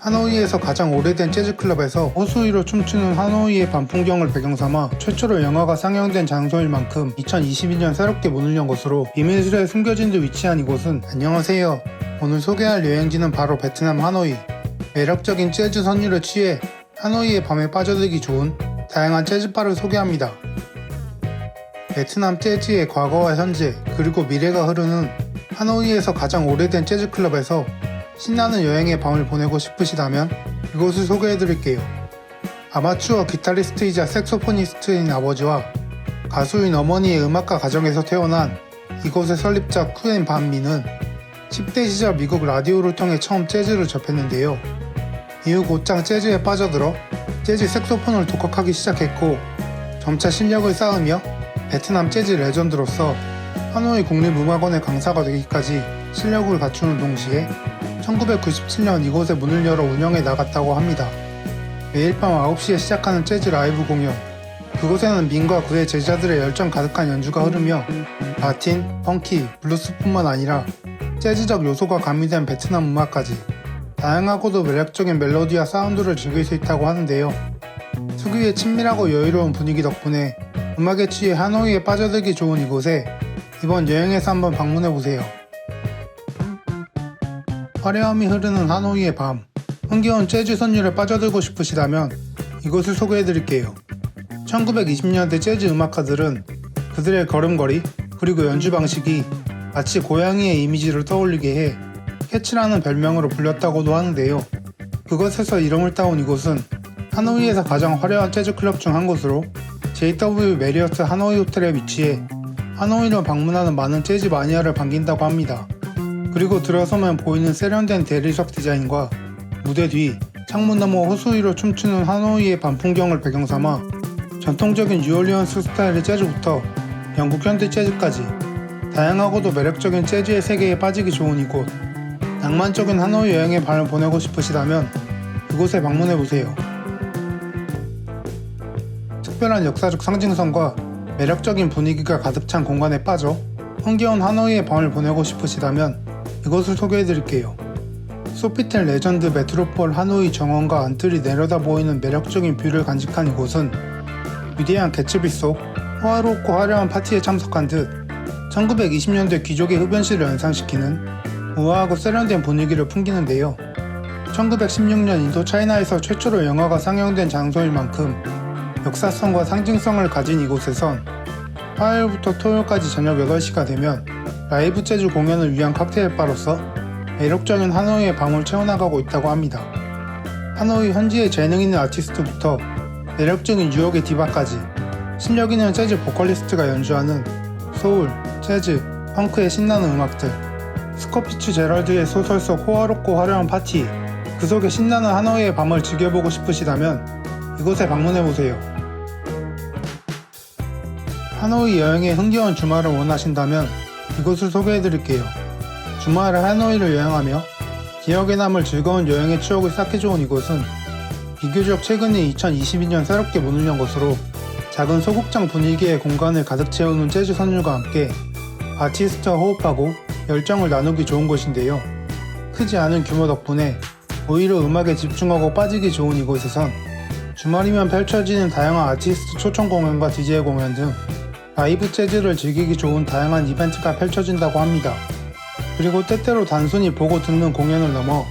하노이에서 가장 오래된 재즈클럽에서 호수 위로 춤추는 하노이의 밤 풍경을 배경삼아 최초로 영화가 상영된 장소일 만큼 2022년 새롭게 문을 연 것으로 비밀스레 숨겨진 듯 위치한 이곳은 안녕하세요. 오늘 소개할 여행지는 바로 베트남 하노이. 매력적인 재즈 선율에 취해 하노이의 밤에 빠져들기 좋은 다양한 재즈바를 소개합니다. 베트남 재즈의 과거와 현재 그리고 미래가 흐르는 하노이에서 가장 오래된 재즈클럽에서 신나는 여행의 밤을 보내고 싶으시다면 이곳을 소개해드릴게요. 아마추어 기타리스트이자 색소포니스트인 아버지와 가수인 어머니의 음악가 가정에서 태어난 이곳의 설립자 쿠엔 반 미는 10대 시절 미국 라디오를 통해 처음 재즈를 접했는데요. 이후 곧장 재즈에 빠져들어 재즈 색소폰을 독학하기 시작했고 점차 실력을 쌓으며 베트남 재즈 레전드로서 하노이 국립음악원의 강사가 되기까지 실력을 갖추는 동시에 1997년 이곳에 문을 열어 운영해 나갔다고 합니다. 매일 밤 9시에 시작하는 재즈 라이브 공연. 그곳에는 민과 그의 제자들의 열정 가득한 연주가 흐르며 라틴, 펑키, 블루스뿐만 아니라 재즈적 요소가 가미된 베트남 음악까지 다양하고도 매력적인 멜로디와 사운드를 즐길 수 있다고 하는데요. 특유의 친밀하고 여유로운 분위기 덕분에 음악에 취해 하노이에 빠져들기 좋은 이곳에 이번 여행에서 한번 방문해보세요. 화려함이 흐르는 하노이의 밤, 흥겨운 재즈 선율에 빠져들고 싶으시다면 이곳을 소개해드릴게요. 1920년대 재즈 음악가들은 그들의 걸음걸이 그리고 연주 방식이 마치 고양이의 이미지를 떠올리게 해 캐치라는 별명으로 불렸다고도 하는데요. 그것에서 이름을 따온 이곳은 하노이에서 가장 화려한 재즈 클럽 중 한 곳으로 JW 메리어트 하노이 호텔에 위치해 하노이를 방문하는 많은 재즈 마니아를 반긴다고 합니다. 그리고 들어서면 보이는 세련된 대리석 디자인과 무대 뒤 창문 너머 호수 위로 춤추는 하노이의 밤 풍경을 배경삼아 전통적인 뉴올리언스 스타일의 재즈부터 영국 현대 재즈까지 다양하고도 매력적인 재즈의 세계에 빠지기 좋은 이곳. 낭만적인 하노이 여행의 밤을 보내고 싶으시다면 이곳에 방문해보세요. 특별한 역사적 상징성과 매력적인 분위기가 가득 찬 공간에 빠져 흥겨운 하노이의 밤을 보내고 싶으시다면 이곳을 소개해드릴게요. 소피텔 레전드 메트로폴 하노이 정원과 안뜰이 내려다 보이는 매력적인 뷰를 간직한 이곳은 위대한 개츠비 속 호화롭고 화려한 파티에 참석한 듯 1920년대 귀족의 흡연실을 연상시키는 우아하고 세련된 분위기를 풍기는데요. 1916년 인도 차이나에서 최초로 영화가 상영된 장소일 만큼 역사성과 상징성을 가진 이곳에선 화요일부터 토요일까지 저녁 8시가 되면 라이브 재즈 공연을 위한 칵테일 바로서 매력적인 하노이의 밤을 채워나가고 있다고 합니다. 하노이 현지의 재능 있는 아티스트부터 매력적인 뉴욕의 디바까지 실력 있는 재즈 보컬리스트가 연주하는 소울, 재즈, 펑크의 신나는 음악들, 스코피츠 제럴드의 소설 속 호화롭고 화려한 파티, 그 속에 신나는 하노이의 밤을 즐겨보고 싶으시다면 이곳에 방문해보세요. 하노이 여행의 흥겨운 주말을 원하신다면 이곳을 소개해드릴게요. 주말에 하노이를 여행하며 기억에 남을 즐거운 여행의 추억을 쌓기 좋은 이곳은 비교적 최근에 2022년 새롭게 문을 연 것으로 작은 소극장 분위기의 공간을 가득 채우는 재즈 선율과 함께 아티스트와 호흡하고 열정을 나누기 좋은 곳인데요. 크지 않은 규모 덕분에 오히려 음악에 집중하고 빠지기 좋은 이곳에선 주말이면 펼쳐지는 다양한 아티스트 초청 공연과 DJ 공연 등 라이브 재즈를 즐기기 좋은 다양한 이벤트가 펼쳐진다고 합니다. 그리고 때때로 단순히 보고 듣는 공연을 넘어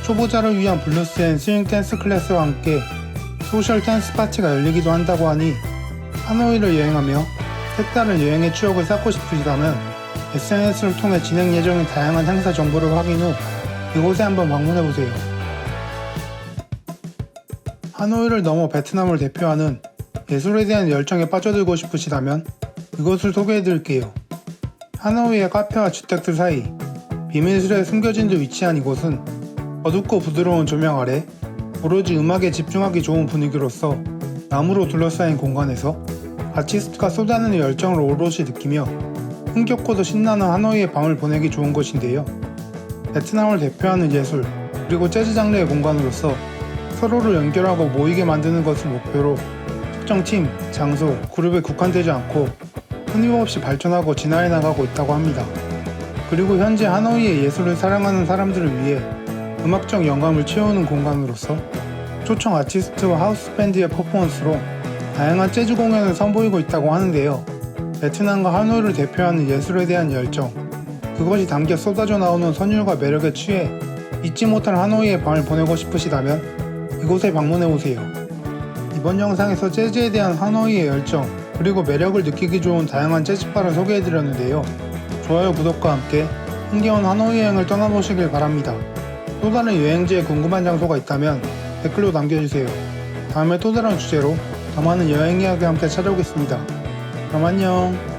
초보자를 위한 블루스 앤 스윙 댄스 클래스와 함께 소셜 댄스 파티가 열리기도 한다고 하니 하노이를 여행하며 색다른 여행의 추억을 쌓고 싶으시다면 SNS를 통해 진행 예정인 다양한 행사 정보를 확인 후 이곳에 한번 방문해보세요. 하노이를 넘어 베트남을 대표하는 예술에 대한 열정에 빠져들고 싶으시다면 이곳을 소개해드릴게요. 하노이의 카페와 주택들 사이 비밀스레 숨겨진 듯 위치한 이곳은 어둡고 부드러운 조명 아래 오로지 음악에 집중하기 좋은 분위기로서 나무로 둘러싸인 공간에서 아티스트가 쏟아내는 열정을 오롯이 느끼며 흥겹고도 신나는 하노이의 밤을 보내기 좋은 곳인데요. 베트남을 대표하는 예술 그리고 재즈 장르의 공간으로서 서로를 연결하고 모이게 만드는 것을 목표로 특정 팀, 장소, 그룹에 국한되지 않고 끊임없이 발전하고 진화해 나가고 있다고 합니다. 그리고 현재 하노이의 예술을 사랑하는 사람들을 위해 음악적 영감을 채우는 공간으로서 초청 아티스트와 하우스 밴드의 퍼포먼스로 다양한 재즈 공연을 선보이고 있다고 하는데요. 베트남과 하노이를 대표하는 예술에 대한 열정, 그것이 담겨 쏟아져 나오는 선율과 매력에 취해 잊지 못할 하노이의 밤을 보내고 싶으시다면 이곳에 방문해 오세요. 이번 영상에서 재즈에 대한 하노이의 열정, 그리고 매력을 느끼기 좋은 다양한 재즈바를 소개해드렸는데요. 좋아요, 구독과 함께 흥겨운 하노이 여행을 떠나보시길 바랍니다. 또 다른 여행지에 궁금한 장소가 있다면 댓글로 남겨주세요. 다음에 또 다른 주제로 더 많은 여행 이야기와 함께 찾아오겠습니다. 그럼 안녕.